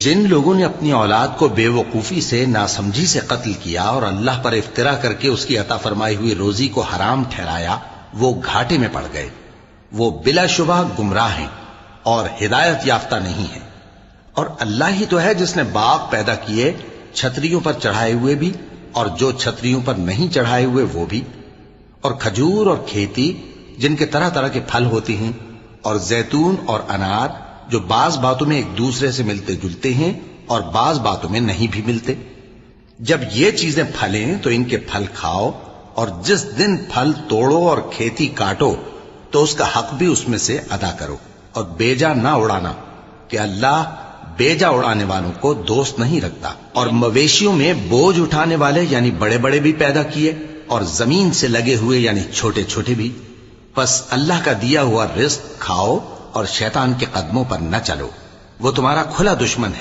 جن لوگوں نے اپنی اولاد کو بے وقوفی سے ناسمجھی سے قتل کیا اور اللہ پر افترا کر کے اس کی عطا فرمائی ہوئی روزی کو حرام ٹھہرایا وہ گھاٹے میں پڑ گئے. وہ بلا شبہ گمراہ ہیں اور ہدایت یافتہ نہیں ہیں. اور اللہ ہی تو ہے جس نے باغ پیدا کیے چھتریوں پر چڑھائے ہوئے بھی اور جو چھتریوں پر نہیں چڑھائے ہوئے وہ بھی, اور کھجور اور کھیتی جن کے طرح طرح کے پھل ہوتے ہیں, اور زیتون اور انار جو بعض باتوں میں ایک دوسرے سے ملتے جلتے ہیں اور بعض باتوں میں نہیں بھی ملتے. جب یہ چیزیں پھلیں تو ان کے پھل کھاؤ, اور جس دن پھل توڑو اور کھیتی کاٹو تو اس کا حق بھی اس میں سے ادا کرو, اور بیجا نہ اڑانا کہ اللہ بیجا اڑانے والوں کو دوست نہیں رکھتا. اور مویشیوں میں بوجھ اٹھانے والے یعنی بڑے بڑے بھی پیدا کیے اور زمین سے لگے ہوئے یعنی چھوٹے چھوٹے بھی. پس اللہ کا دیا ہوا رزق کھاؤ اور شیطان کے قدموں پر نہ چلو, وہ تمہارا کھلا دشمن ہے.